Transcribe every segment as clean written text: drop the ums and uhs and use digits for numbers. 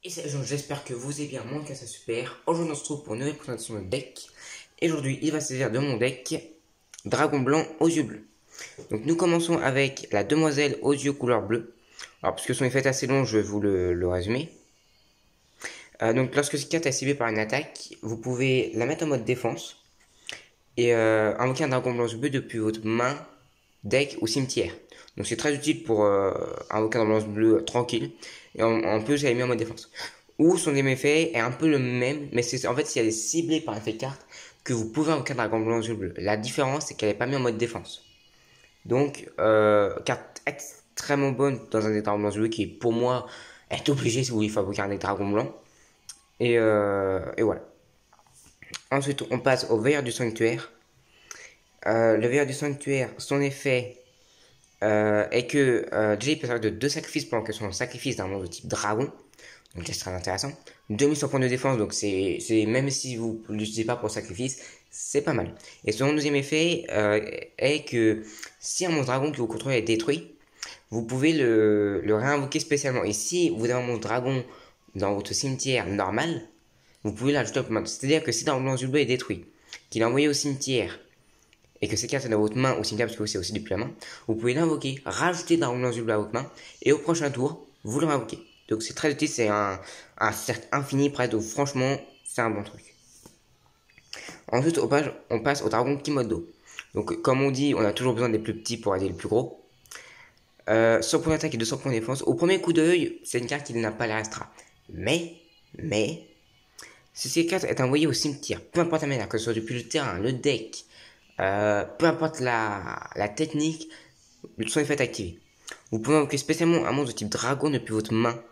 Et c'est Jean, j'espère que vous allez bien, mon cas c'est super. Aujourd'hui on se retrouve pour une nouvelle présentation de deck. Et aujourd'hui il va s'agir de mon deck Dragon Blanc aux yeux bleus. Donc nous commençons avec la demoiselle aux yeux couleur bleue. Alors puisque son effet est assez long, je vais vous le résumer. Donc lorsque cette carte est ciblée par une attaque, vous pouvez la mettre en mode défense. Et invoquer un dragon blanc aux yeux bleus depuis votre main, deck ou cimetière. Donc c'est très utile pour invoquer un dragon blanc bleu tranquille. Et en plus elle est mise en mode défense. Ou son effet est un peu le même, mais c'est en fait si elle est ciblée par un effet de carte que vous pouvez invoquer un dragon blanc aux yeux bleus. La différence c'est qu'elle n'est pas mise en mode défense. Donc carte extrêmement bonne dans un des dragons blancs aux yeux bleus qui pour moi est obligé si vous voulez invoquer un des dragons blancs. Et voilà. Ensuite on passe au veilleur du sanctuaire. Le veilleur du sanctuaire, son effet est que déjà il peut servir de 2 sacrifices pendant que son sacrifice d'un monstre de type dragon. Donc c'est très intéressant. 2100 points de défense, donc c'est même si vous ne l'utilisez pas pour sacrifice, c'est pas mal. Et son deuxième effet est que si un monstre dragon que vous contrôlez est détruit, vous pouvez le réinvoquer spécialement. Et si vous avez un monstre dragon dans votre cimetière normal, vous pouvez l'ajouter au commande. C'est-à-dire que si dans le bleu est détruit, qu'il est envoyé au cimetière, et que cette carte est dans votre main au cimetière, parce que c'est aussi depuis la main, vous pouvez l'invoquer, rajouter Dragon Blanc bleu à votre main, et au prochain tour, vous le réinvoquez. Donc c'est très utile, c'est un cercle infini presque, donc franchement, c'est un bon truc. Ensuite, on passe au Dragon Kimodo. Donc comme on dit, on a toujours besoin des plus petits pour aider les plus gros. 100 points d'attaque et 200 points de défense. Au premier coup d'œil, c'est une carte qui n'a pas l'air extra. Mais, si cette carte est envoyée au cimetière, peu importe la manière, que ce soit depuis le terrain, le deck, peu importe la technique, son effet est activé. Vous pouvez invoquer spécialement un monstre de type dragon depuis votre main,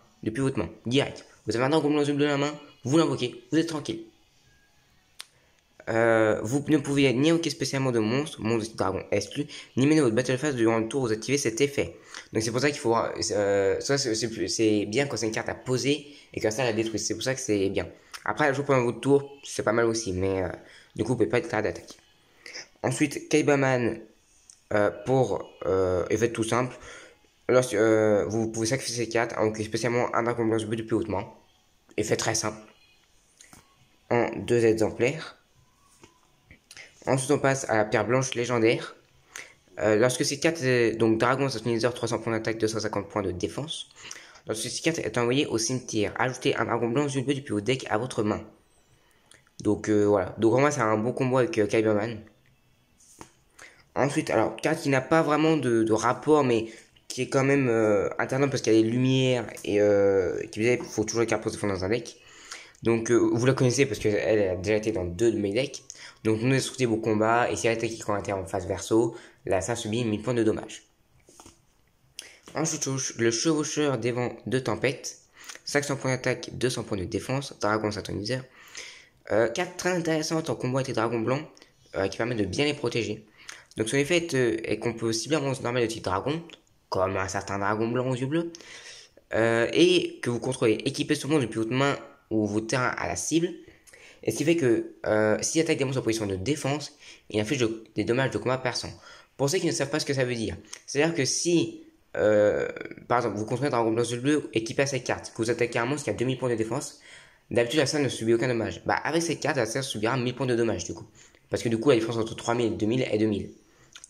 direct. Vous avez un dragon blanc de la main, vous l'invoquez, vous êtes tranquille. Vous ne pouvez ni invoquer spécialement de monstre de type dragon exclu, ni mener votre battle phase durant le tour où vous activez cet effet. Donc c'est pour ça qu'il faut, c'est bien quand c'est une carte à poser et que ça la détruit. C'est pour ça que c'est bien. Après, la jouer pendant votre tour, c'est pas mal aussi, mais du coup, vous pouvez pas être carte d'attaque. Ensuite, Kaibaman pour effet tout simple. Lorsque vous pouvez sacrifier ces cartes, donc spécialement un dragon blanc bleu depuis hautement. Effet très simple. En 2 exemplaires. Ensuite, on passe à la pierre blanche légendaire. Lorsque ces cartes, donc dragon, Saturnizer, 300 points d'attaque, 250 points de défense. Lorsque ces cartes est envoyée au cimetière, ajoutez un dragon blanc bleu depuis votre deck à votre main. Donc voilà. Donc vraiment, c'est un bon combo avec Kaibaman. Ensuite, alors, carte qui n'a pas vraiment de rapport, mais qui est quand même intéressante parce qu'elle a des lumières et il faut toujours les cartes pour se défendre dans un deck. Donc, vous la connaissez parce qu'elle a déjà été dans 2 de mes decks. Donc, nous destructez vos combats et si l'attaque qui été en phase verso, là, ça subit 1000 points de dommage. Ensuite, le chevaucheur des vents de tempête. 500 points d'attaque, 200 points de défense, dragon synthoniseur. Carte très intéressante en combo avec les dragons blancs qui permet de bien les protéger. Donc son effet est qu'on peut cibler un monstre normal de type dragon, comme un certain dragon blanc aux yeux bleus, et que vous contrôlez. Équipez ce monstre depuis votre main ou votre terrain à la cible. Et ce qui fait que s'il attaque des monstres en position de défense, il inflige des dommages de combat perçants. Pour ceux qui ne savent pas ce que ça veut dire, c'est-à-dire que si, par exemple, vous contrôlez un dragon blanc aux yeux bleus équipé à cette carte, que vous attaquez un monstre qui a 2000 points de défense, d'habitude la scène ne subit aucun dommage. Bah avec cette carte, la scène subira 1000 points de dommage du coup. Parce que du coup la différence entre 3000, 2000 est 2000.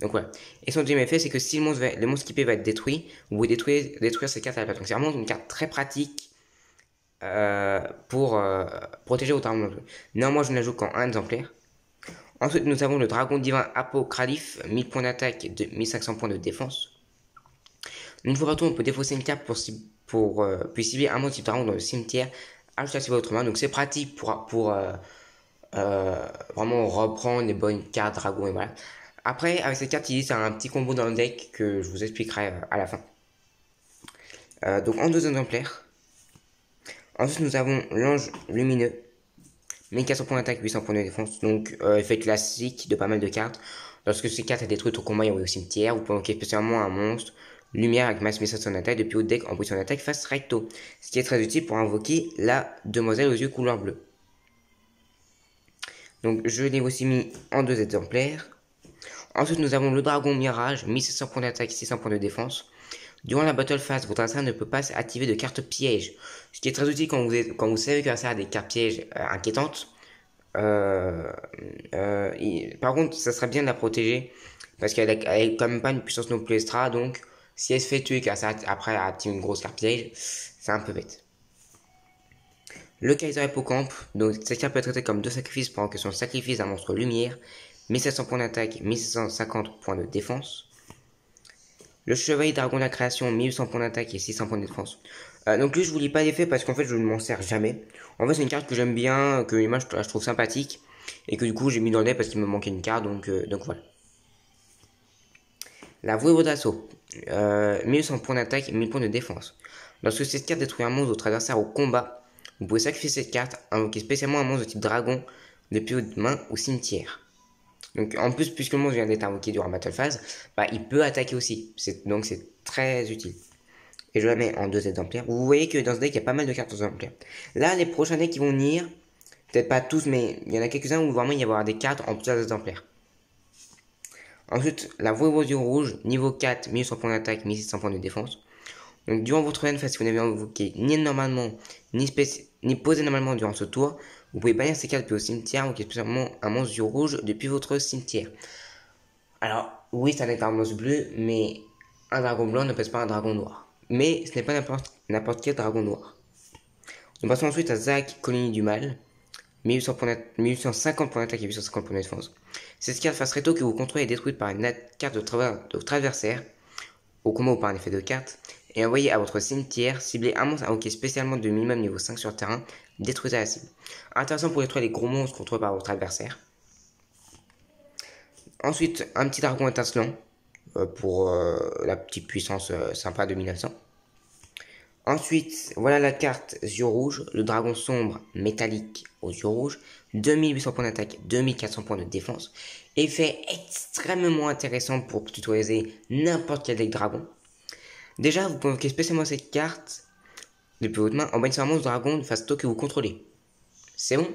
Donc voilà. Et son deuxième effet, c'est que si le monstre équipé va être détruit, vous pouvez détruire cette carte à la place. Donc c'est vraiment une carte très pratique pour protéger votre arme. Néanmoins, je ne la joue qu'en un exemplaire. Ensuite, nous avons le dragon divin Apocaliphe, 1000 points d'attaque, 1500 points de défense. Une fois par tour, on peut défausser une carte puis cibler un monstre type dragon dans le cimetière, ajouter à votre main. Donc c'est pratique pour vraiment reprendre les bonnes cartes dragon et voilà. Après, avec cette carte, il y a un petit combo dans le deck que je vous expliquerai à la fin. Donc en 2 exemplaires. Ensuite, nous avons l'ange lumineux. 1400 points d'attaque, 800 points de défense. Donc effet classique de pas mal de cartes. Lorsque ces cartes est détruite au combat et au cimetière, vous pouvez invoquer spécialement un monstre. Lumière avec max 1500 d'attaque depuis votre deck en position d'attaque face recto. Ce qui est très utile pour invoquer la demoiselle aux yeux couleur bleue. Donc je l'ai aussi mis en 2 exemplaires. Ensuite, nous avons le dragon mirage, 1700 points d'attaque, 600 points de défense. Durant la battle phase, votre adversaire ne peut pas activer de carte piège, ce qui est très utile quand vous savez que l'adversaire a des cartes pièges inquiétantes. Par contre, ça serait bien de la protéger parce qu'elle est quand même pas une puissance non plus extra, donc si elle se fait tuer, après elle active une grosse carte piège, c'est un peu bête. Le Kaiser Hippocampe, donc cette carte peut être traitée comme 2 sacrifices pendant que son sacrifice d'un monstre lumière, 1700 points d'attaque, 1750 points de défense. Le Chevalier Dragon de la Création, 1800 points d'attaque et 600 points de défense. Donc lui je vous lis pas l'effet parce qu'en fait je ne m'en sers jamais. En fait c'est une carte que j'aime bien, que moi je trouve sympathique, et que du coup j'ai mis dans le deck parce qu'il me manquait une carte, donc voilà. La Vouée d'assaut, 1800 points d'attaque et 1000 points de défense. Lorsque cette carte détruit un monstre de votre adversaire au combat, vous pouvez sacrifier cette carte, invoquer spécialement un monstre de type dragon depuis votre main ou cimetière. Donc en plus, puisque le monstre vient d'être invoqué durant Battle Phase, bah, il peut attaquer aussi. Donc c'est très utile. Et je la mets en 2 exemplaires. Vous voyez que dans ce deck, il y a pas mal de cartes aux exemplaires. Là, les prochains decks qui vont venir, peut-être pas tous, mais il y en a quelques-uns où vraiment il va y avoir des cartes en plusieurs exemplaires. Ensuite, la Vouée aux yeux rouges, niveau 4, 1800 points d'attaque, 1600 points de défense. Donc durant votre end phase, si vous n'avez invoqué ni normalement, ni posé normalement durant ce tour, vous pouvez bannir ces cartes depuis au cimetière, invoquer spécialement un monstre yeux rouge depuis votre cimetière. Alors, oui, c'est un deck d'armos bleu, mais un dragon blanc ne pèse pas un dragon noir. Mais ce n'est pas n'importe quel dragon noir. Nous passons ensuite à Zach, Colonie du Mal. 1850 points d'attaque et 850 points de défense. Cette carte face réto que vous contrôlez est détruite par une carte de votre adversaire, au combat ou par un effet de carte, et envoyée à votre cimetière, ciblez un monstre invoqué spécialement de minimum niveau 5 sur le terrain, détruisez la cible. Intéressant pour détruire les gros monstres contrôlés par votre adversaire. Ensuite, un petit dragon étincelant, pour la petite puissance sympa de 1900. Ensuite, voilà la carte yeux rouges, le dragon sombre métallique aux yeux rouges, 2800 points d'attaque, 2400 points de défense. Effet extrêmement intéressant pour tutoriser n'importe quel deck dragon. Déjà, vous convoquez spécialement cette carte depuis votre main en bannissant un monstre dragon de face que vous contrôlez. C'est bon?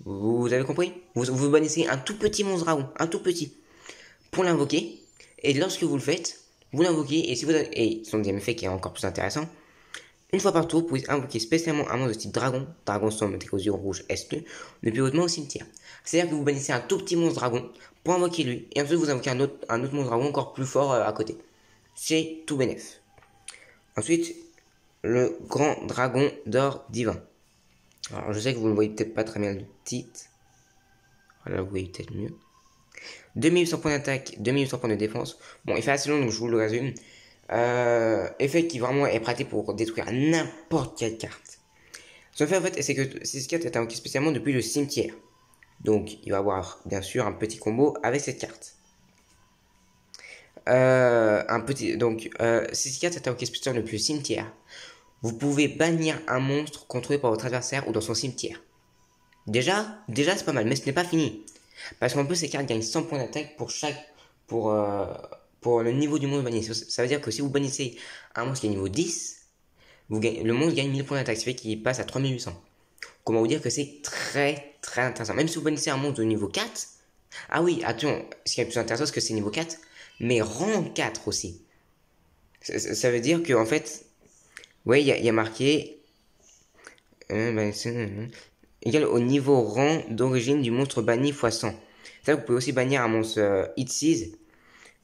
Vous avez compris? Vous bannissez un tout petit monstre dragon, un tout petit, pour l'invoquer. Et lorsque vous le faites, vous l'invoquez, et si vous avez, et son deuxième effet qui est encore plus intéressant, une fois par tour, vous pouvez invoquer spécialement un monstre de type dragon, dragon sombre avec aux yeux rouges SE, depuis votre main au cimetière. C'est-à-dire que vous bannissez un tout petit monstre dragon pour invoquer lui, et ensuite vous invoquez un autre monstre dragon encore plus fort à côté. C'est tout bénef. Ensuite, le grand dragon d'or divin. Alors je sais que vous ne voyez peut-être pas très bien le titre. Voilà, vous voyez peut-être mieux. 2800 points d'attaque, 2800 points de défense. Bon, il fait assez long donc je vous le résume. Effet qui vraiment est pratique pour détruire n'importe quelle carte. Son fait en fait c'est que cette carte est invoquée spécialement depuis le cimetière. Donc il va avoir bien sûr un petit combo avec cette carte. Si cette carte est invoquée spécialement depuis le cimetière, vous pouvez bannir un monstre contrôlé par votre adversaire ou dans son cimetière. Déjà c'est pas mal, mais ce n'est pas fini. Parce qu'en plus ces cartes gagnent 100 points d'attaque pour le niveau du monstre banni. Ça veut dire que si vous bannissez un monstre qui est niveau 10, le monstre gagne 1000 points d'attaque, ce qui fait qu'il passe à 3800. Comment vous dire que c'est très très intéressant. Même si vous bannissez un monstre de niveau 4, ah oui, attention, ce qui est le plus intéressant, c'est que c'est niveau 4, mais rang 4 aussi. Ça veut dire que en fait, ouais, il y a marqué égal au niveau rang d'origine du monstre banni x 100. Ça, vous pouvez aussi bannir un monstre Hit Seize.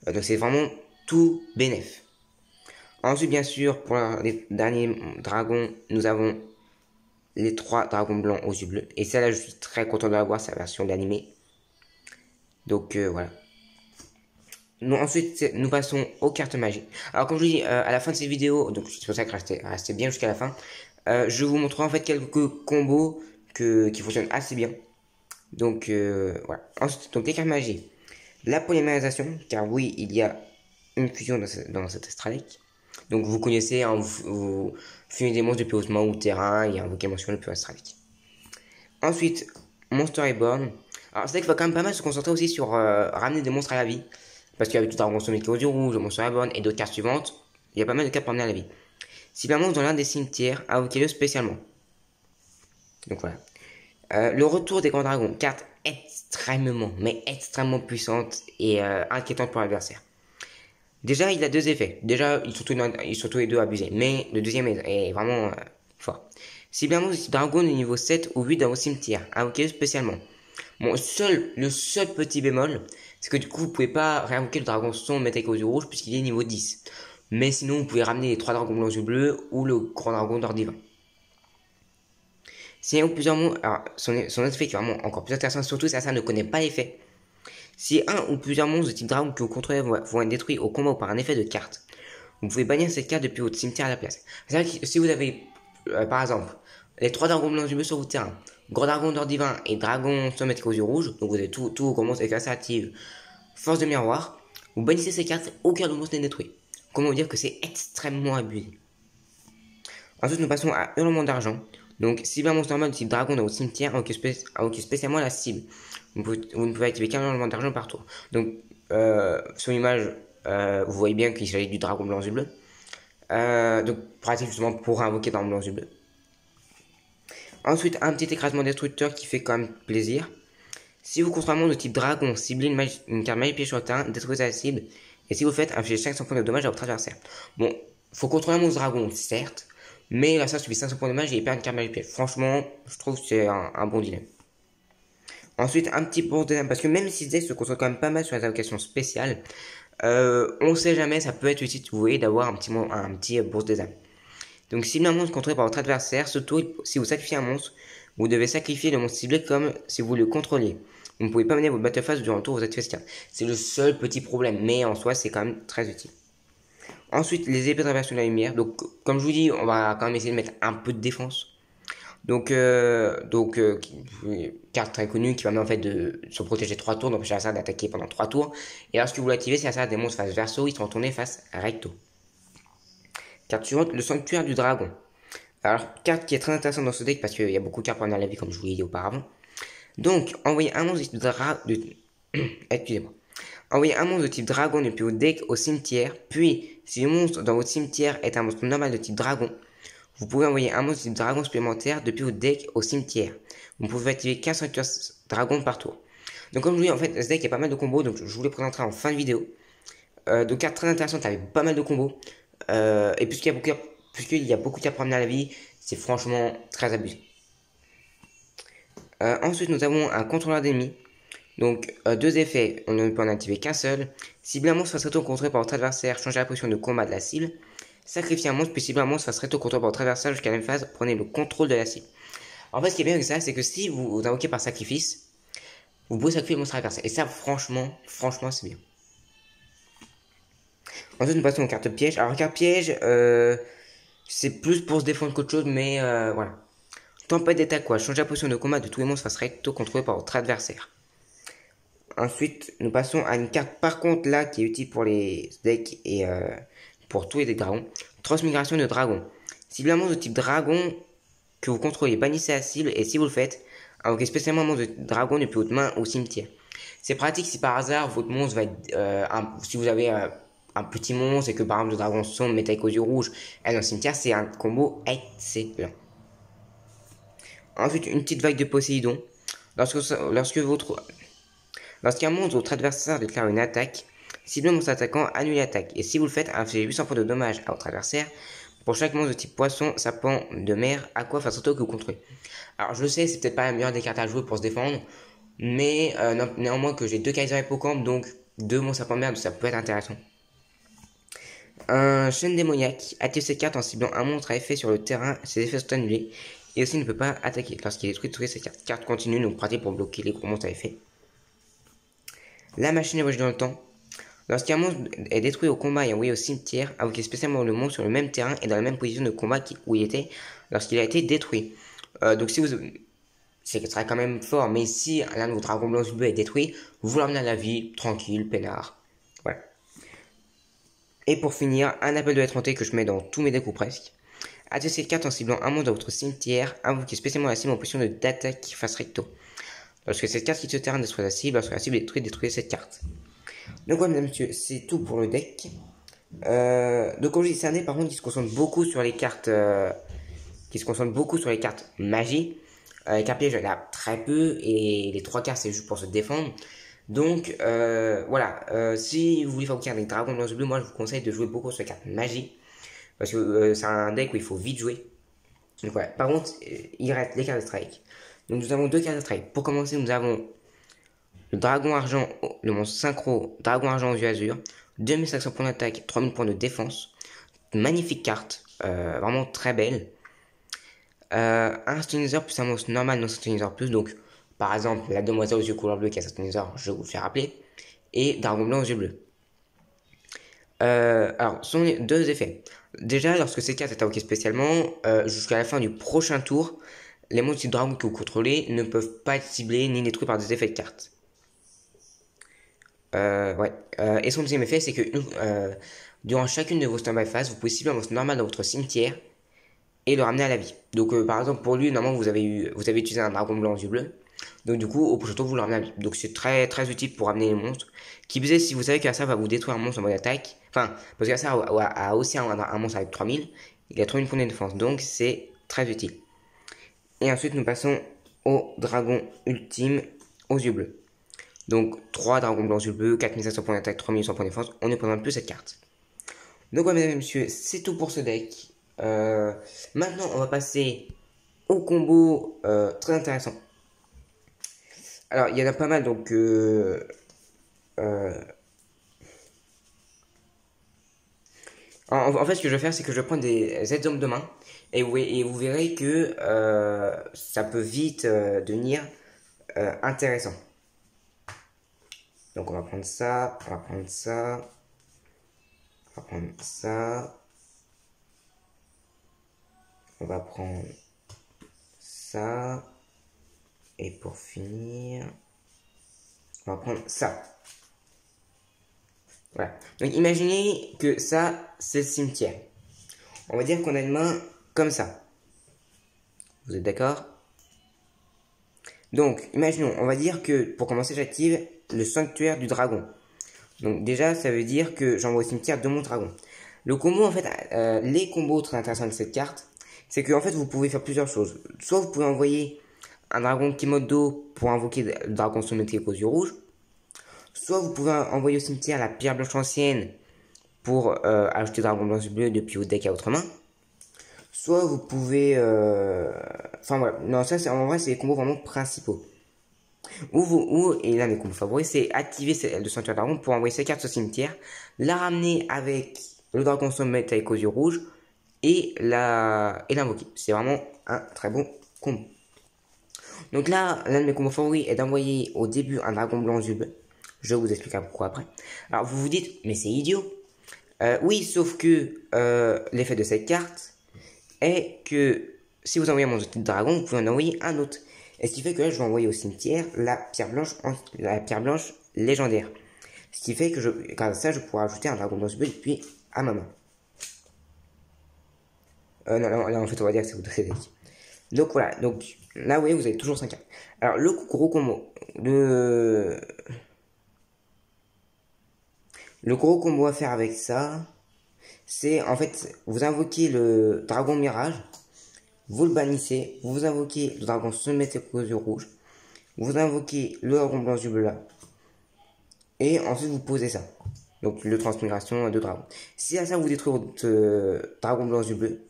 Donc c'est vraiment tout bénef. Ensuite, bien sûr, pour les derniers dragons, nous avons les 3 dragons blancs aux yeux bleus. Et celle-là, je suis très content de l'avoir, c'est la version d'animé. Donc voilà. Ensuite, nous passons aux cartes magiques. Alors comme je vous dis, à la fin de cette vidéo, donc c'est pour ça que restez bien jusqu'à la fin, je vous montrerai en fait quelques combos qui fonctionnent assez bien. Donc voilà. Ensuite, donc les cartes magiques. La polymérisation, car oui, il y a une fusion dans cet extra deck. Donc vous connaissez, hein, vous fumez des monstres depuis hautement ou terrain, il y a invocation depuis extra deck. Ensuite, Monster Reborn. Alors c'est vrai qu'il faut quand même pas mal se concentrer aussi sur ramener des monstres à la vie. Parce qu'avec tout Dragon Sommique aux yeux rouges, Monster Reborn et d'autres cartes suivantes, il y a pas mal de cartes pour ramener à la vie. Si un monstre dans l'un des cimetières, invoquez-le spécialement. Donc voilà. Le retour des grands dragons, carte extrêmement, mais extrêmement puissante et inquiétante pour l'adversaire. Déjà, il a deux effets. Déjà, ils sont tous les deux abusés. Mais le deuxième est vraiment fort. Ciblez un monstre de type dragon de niveau 7 ou 8 dans vos cimetières. Invoquez spécialement. Bon, le seul petit bémol, c'est que du coup, vous pouvez pas réinvoquer le dragon sombre métallique aux yeux rouges puisqu'il est niveau 10. Mais sinon, vous pouvez ramener les 3 dragons blancs aux yeux bleus ou le grand dragon d'or divin. Si un ou plusieurs monstres, alors son effet qui est vraiment encore plus intéressant, surtout si ça ne connaît pas l'effet. Si un ou plusieurs monstres de type dragon que vous contrôlez vont être détruits au combat ou par un effet de carte, vous pouvez bannir cette carte depuis votre cimetière à la place. C'est-à-dire que si vous avez, par exemple, les 3 dragons blancs bleus sur votre terrain, grand dragon d'or divin et dragon sommetrique aux yeux rouges, donc vous avez tout vos monstres avec active, force de miroir, vous bannissez ces cartes, aucun de monstre n'est détruit. Comment vous dire que c'est extrêmement abusé. Ensuite, nous passons à hurlement d'argent. Donc, cible un monstre normal de type dragon dans votre cimetière, invoquez spécialement la cible. Vous ne pouvez activer qu'un hurlement d'argent par tour. Donc, sur l'image, vous voyez bien qu'il s'agit du dragon blanc et bleu. Donc, pratique justement pour invoquer dragon blanc et bleu. Ensuite, un petit écrasement destructeur qui fait quand même plaisir. Si vous contrôlez un monstre de type dragon, ciblez une carte magie piège sur le terrain, détruisez la cible. Et si vous faites, infligez 500 points de dommage à votre adversaire. Bon, faut contrôler un monstre dragon, certes. Mais là, ça suffit 500 points de dommage et il perd une carte magie piège. Franchement, je trouve que c'est un bon dilemme. Ensuite, un petit bourse des âmes, parce que même si ce deck se concentre quand même pas mal sur les invocations spéciales, on sait jamais, ça peut être utile, vous voyez, d'avoir un petit bourse des âmes. Donc, ciblez un monstre contrôlé par votre adversaire, surtout si vous sacrifiez un monstre, vous devez sacrifier le monstre ciblé comme si vous le contrôliez. Vous ne pouvez pas mener votre battle phase durant le tour où vous activez cette carte. C'est le seul petit problème, mais en soi, c'est quand même très utile. Ensuite, les épées de traversation de la lumière. Donc, comme je vous dis, on va quand même essayer de mettre un peu de défense. Donc, carte très connue qui permet en fait de se protéger 3 tours, d'empêcher la salle d'attaquer pendant 3 tours. Et lorsque vous l'activez, si la salle des monstres face verso, ils seront tournés face recto. Carte suivante, le sanctuaire du dragon. Alors, carte qui est très intéressante dans ce deck parce qu'il y a beaucoup de cartes pour la vie, comme je vous l'ai dit auparavant. Donc, envoyez un monstre de dragon. Excusez-moi. Envoyez un monstre de type dragon depuis votre deck au cimetière. Puis, si le monstre dans votre cimetière est un monstre normal de type dragon, vous pouvez envoyer un monstre de type dragon supplémentaire depuis votre deck au cimetière. Vous pouvez activer 15 sanctuaires dragon par tour. Donc, comme je vous dis, en fait, ce deck, il y a pas mal de combos. Donc, je vous les présenterai en fin de vidéo. Donc, carte très intéressante avec pas mal de combos. Et puisqu'il y a beaucoup de cartes pour amener à la vie, c'est franchement très abusé. Ensuite, nous avons un contrôleur d'ennemis. Donc, deux effets, on ne peut en activer qu'un seul. Cibler un monstre face réto-contrôlé par votre adversaire, changez la position de combat de la cible. Sacrifier un monstre, puis cibler un monstre face réto-contrôlé par votre adversaire jusqu'à la même phase, prenez le contrôle de la cible. En fait, ce qui est bien avec ça, c'est que si vous invoquez par sacrifice, vous pouvez sacrifier le monstre adversaire. Et ça, franchement, c'est bien. Ensuite, nous passons aux cartes pièges. Alors, carte piège, c'est plus pour se défendre qu'autre chose, mais voilà. Tempête d'état quoi, changez la position de combat de tous les monstres face recto contrôlés par votre adversaire. Ensuite, nous passons à une carte par contre là qui est utile pour les decks et pour tous les decks dragons. Transmigration de dragon. Ciblez un monstre de type dragon que vous contrôlez, bannissez la cible et si vous le faites, invoquez spécialement un monstre de dragon depuis votre main au cimetière. C'est pratique si par hasard votre monstre va être, si vous avez un petit monstre et que par exemple le dragon sombre métallique aux yeux rouges est dans le cimetière, c'est un combo excellent. Ensuite, une petite vague de Poséidon. Lorsqu'un monstre ou votre adversaire déclare une attaque, ciblez le monstre attaquant, annulez l'attaque. Et si vous le faites, infligez 800 points de dommage à votre adversaire. Pour chaque monstre de type poisson, serpent, de mer, aqua, face auto que vous contrôlez. Alors je sais, c'est peut-être pas la meilleure des cartes à jouer pour se défendre. Mais néanmoins que j'ai 2 Kaiser Hippocampe, donc 2 monstres serpent de mer, ça peut être intéressant. Un chaîne démoniaque. Active cette carte en ciblant un monstre à effet sur le terrain, ses effets sont annulés. Et aussi ne peut pas attaquer lorsqu'il est détruit cette carte. Carte continue, donc pratique pour bloquer les gros monstres à effet. La machine à voyager dans le temps. Lorsqu'un monstre est détruit au combat et envoyé au cimetière, invoquez spécialement le monstre sur le même terrain et dans la même position de combat où il était lorsqu'il a été détruit. Donc si vous... C'est sera quand même fort, mais si l'un de vos dragons blancs bleus est détruit, vous l'emmenez à la vie, tranquille, peinard. Voilà. Et pour finir, un appel de l'étranté que je mets dans tous mes decks ou presque. Activez cette carte en ciblant un monstre dans votre cimetière, invoquez spécialement la cible en position d'attaque face recto. Lorsque cette carte quitte ce terrain, détruit la cible, lorsque la cible est détruite, détruisez cette carte. Donc voilà, mesdames et messieurs, c'est tout pour le deck. Donc comme je dis, c'est un deck par contre qui se concentre beaucoup sur les cartes magie. Les cartes pièges, il y en a très peu, et les 3 cartes c'est juste pour se défendre. Donc voilà, si vous voulez faire avec dragons blancs et bleus, moi je vous conseille de jouer beaucoup sur la carte magie. Parce que c'est un deck où il faut vite jouer. Donc voilà, par contre, il reste les cartes de strike. Donc nous avons deux cartes de strike. Pour commencer, nous avons le dragon argent, le monstre synchro, dragon argent aux yeux azur. 2500 points d'attaque, 3000 points de défense. Magnifique carte, vraiment très belle. Un Stonizer plus un monstre normal non Stonizer plus. Donc par exemple, la demoiselle aux yeux couleur bleu qui a Stonizer, je vous le fais rappeler. Et dragon blanc aux yeux bleus. Alors, ce sont les deux effets. Déjà, lorsque cette carte est invoquée spécialement, jusqu'à la fin du prochain tour, les monstres type dragon que vous contrôlez ne peuvent pas être ciblés ni détruits par des effets de cartes. Ouais. Et son deuxième effet, c'est que durant chacune de vos stand-by phases, vous pouvez cibler un monstre normal dans votre cimetière et le ramener à la vie. Donc, par exemple, pour lui, normalement, vous avez utilisé un dragon blanc aux yeux bleus. Donc, du coup, au prochain tour, vous le ramenez à la vie. Donc, c'est très, très utile pour ramener les monstres. Qui faisait, si vous savez qu'Assa va vous détruire un monstre en mode attaque, enfin, parce qu'Assa a aussi un monstre avec 3000, il a 3000 points de défense, donc c'est très utile. Et ensuite, nous passons au dragon ultime aux yeux bleus. Donc, 3 dragons blancs aux yeux bleus, 4500 points d'attaque, 3800 points de défense, on ne présente plus cette carte. Donc, ouais, mesdames et messieurs, c'est tout pour ce deck. Maintenant, on va passer au combo très intéressant. Alors, il y en a pas mal, donc en fait, ce que je vais faire, c'est que je vais prendre des aides hommes de main et vous verrez que ça peut vite devenir intéressant. Donc, on va prendre ça, on va prendre ça, on va prendre ça, on va prendre ça, et pour finir, on va prendre ça. Voilà. Donc imaginez que ça, c'est le cimetière. On va dire qu'on a une main comme ça. Vous êtes d'accord? Donc, imaginons, on va dire que pour commencer, j'active le sanctuaire du dragon. Donc déjà, ça veut dire que j'envoie au cimetière de mon dragon. Le combo, en fait, les combos très intéressants de cette carte, c'est que en fait, vous pouvez faire plusieurs choses. Soit vous pouvez envoyer un dragon Kimodo pour invoquer le dragon symétrique aux yeux rouges. Soit vous pouvez envoyer au cimetière la pierre blanche ancienne pour ajouter dragon blanc bleu depuis votre deck à votre main. Soit vous pouvez... Enfin voilà, non ça en vrai c'est les combos vraiment principaux. Et là mes combos favoris c'est activer le sanctuaire dragon pour envoyer ces cartes au cimetière, la ramener avec le dragon sommet avec aux yeux rouges et l'invoquer. C'est vraiment un très bon combo. Donc là, l'un de mes combos favoris est d'envoyer au début un dragon blanc aux yeux bleus. Je vous expliquerai pourquoi après. Alors vous vous dites, mais c'est idiot. Oui, sauf que l'effet de cette carte est que si vous envoyez un monstre de dragon, vous pouvez en envoyer un autre. Et ce qui fait que là, je vais envoyer au cimetière la pierre blanche légendaire. Ce qui fait que grâce à ça, je pourrai ajouter un dragon blanc bleu depuis à ma main. Non, là en fait, on va dire que c'est votre deck. Donc voilà, donc là, vous voyez, vous avez toujours 5 cartes. Alors, le gros combo, le gros combo à faire avec ça, c'est en fait, vous invoquez le dragon mirage, vous le bannissez, vous invoquez le dragon sommet aux yeux rouges, vous invoquez le dragon blanc du bleu là, et ensuite vous posez ça. Donc le transmigration de dragon. Si à ça vous détruisez votre dragon blanc du bleu,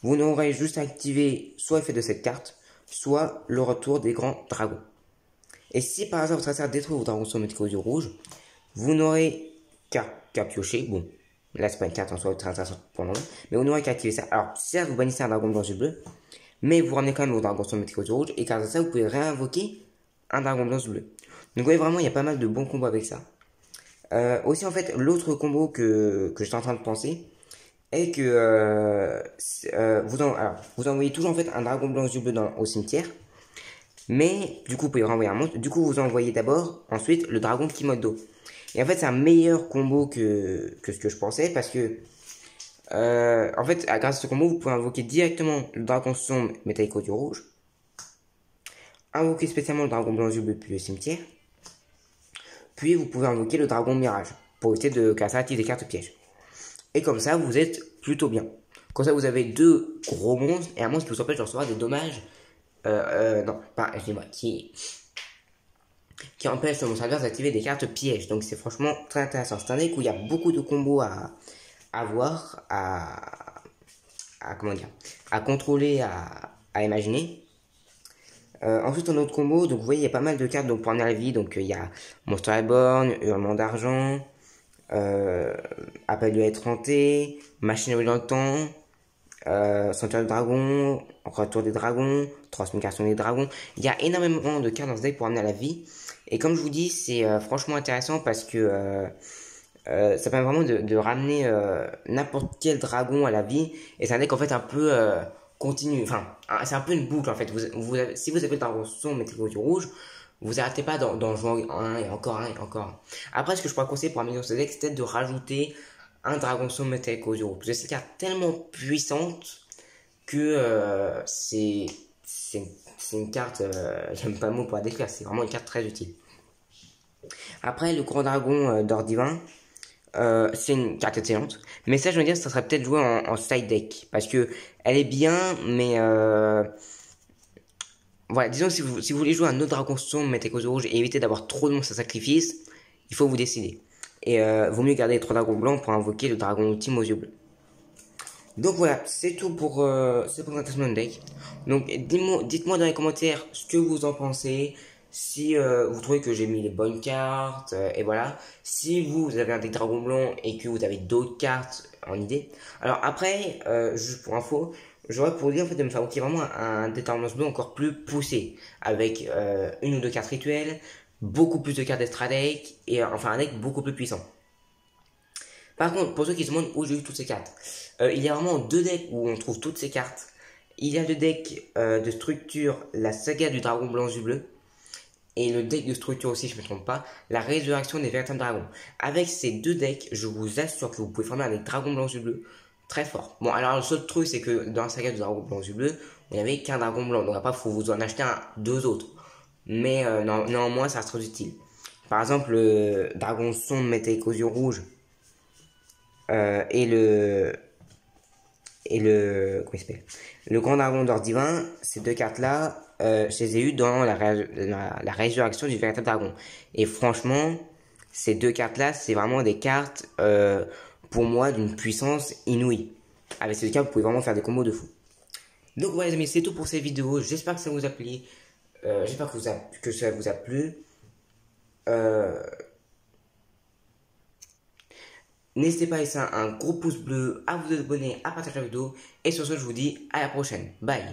vous n'aurez juste à activer soit l'effet de cette carte, soit le retour des grands dragons. Et si par hasard votre adversaire détruit vos dragons sommet aux yeux rouges, vous n'aurez qu'à piocher. Bon, là c'est pas une carte en soi très intéressante pour le moment, mais vous n'aurez qu'à activer ça. Alors certes vous bannissez un dragon blanc et bleu, mais vous ramenez quand même vos dragons sommet aux yeux rouges, et grâce à ça vous pouvez réinvoquer un dragon blanc bleu. Donc vous voyez vraiment il y a pas mal de bons combos avec ça. Aussi en fait l'autre combo que j'étais en train de penser est que vous envoyez toujours en fait un dragon blanc et bleu au cimetière. Mais du coup vous pouvez renvoyer un monstre. Du coup vous envoyez d'abord ensuite le dragon Kimodo. Et en fait c'est un meilleur combo que ce que je pensais, parce que en fait grâce à ce combo vous pouvez invoquer directement le dragon sombre métallique aux yeux rouges, invoquer spécialement le dragon blanc aux yeux bleus depuis le cimetière, puis vous pouvez invoquer le dragon mirage pour éviter de casser activer des cartes pièges. Et comme ça vous êtes plutôt bien. Comme ça vous avez deux gros monstres et un monstre qui vous empêche de recevoir des dommages. Non, pas, excusez-moi, qui qui empêche mon adverse d'activer des cartes pièges. Donc c'est franchement très intéressant. C'est un deck où il y a beaucoup de combos à voir, comment dire, à contrôler, à imaginer. Ensuite, en autre combo, donc vous voyez, il y a pas mal de cartes donc, pour amener à la vie. Donc il y a Monster Reborn, Hurlement d'argent, Appel de être hanté, Machine à dans le temps, Sanctuaire du Dragon, Retour des Dragons, Transmigration des Dragons. Il y a énormément de cartes dans ce deck pour amener à la vie. Et comme je vous dis, c'est franchement intéressant parce que ça permet vraiment de ramener n'importe quel dragon à la vie. Et c'est un deck en fait un peu continu. Enfin, c'est un peu une boucle en fait. Si vous avez le dragon sombre, mettez le rouge. Vous arrêtez pas d'en jouer un et encore un et encore un. Après, ce que je pourrais conseiller pour améliorer ce deck, c'est peut-être de rajouter un dragon sombre métallique aux euros. Parce que c'est une carte tellement puissante que c'est une carte, j'aime pas le mot pour la décrire, c'est vraiment une carte très utile. Après, le grand dragon d'or divin, c'est une carte excellente. Mais ça, je veux dire, ça serait peut-être joué en side deck. Parce que elle est bien, mais voilà, disons si vous voulez jouer un autre dragon sombre, mettez cause rouge et éviter d'avoir trop de monstres à sacrifice, il faut vous décider. Et vaut mieux garder les 3 dragons blancs pour invoquer le dragon ultime aux yeux bleus. Donc voilà, c'est tout pour cette présentation de deck. Donc dites-moi dans les commentaires ce que vous en pensez. Si vous trouvez que j'ai mis les bonnes cartes, et voilà. Si vous avez un deck dragon blanc et que vous avez d'autres cartes en idée. Alors après, juste pour info, j'aurais pour dire en fait de me fabriquer vraiment un deck dragon blanc encore plus poussé. Avec une ou deux cartes rituelles, beaucoup plus de cartes d'extra deck, et enfin un deck beaucoup plus puissant. Par contre, pour ceux qui se demandent où j'ai eu toutes ces cartes, il y a vraiment 2 decks où on trouve toutes ces cartes. Il y a le deck de structure, la saga du dragon blanc yeux bleu. Et le deck de structure aussi, je ne me trompe pas, la résurrection des véritables dragons. Avec ces 2 decks, je vous assure que vous pouvez former un dragon blanc yeux bleu très fort. Bon, alors le seul truc, c'est que dans la saga du dragon blanc yeux bleu, il n'y avait qu'un dragon blanc. Donc après, il faut vous en acheter 2 autres. Mais néanmoins, ça reste très utile. Par exemple, le dragon sombre métallique aux yeux rouges et le comment il s'appelle, le grand dragon d'or divin, ces 2 cartes là, je les ai eues dans la résurrection du véritable dragon. Et franchement, ces 2 cartes là, c'est vraiment des cartes pour moi d'une puissance inouïe. Avec ces 2 cartes, vous pouvez vraiment faire des combos de fou. Donc voilà les amis, c'est tout pour cette vidéo. J'espère que ça vous a plu. J'espère que ça vous a plu. N'hésitez pas à laisser un gros pouce bleu, à vous abonner, à partager la vidéo. Et sur ce, je vous dis à la prochaine. Bye.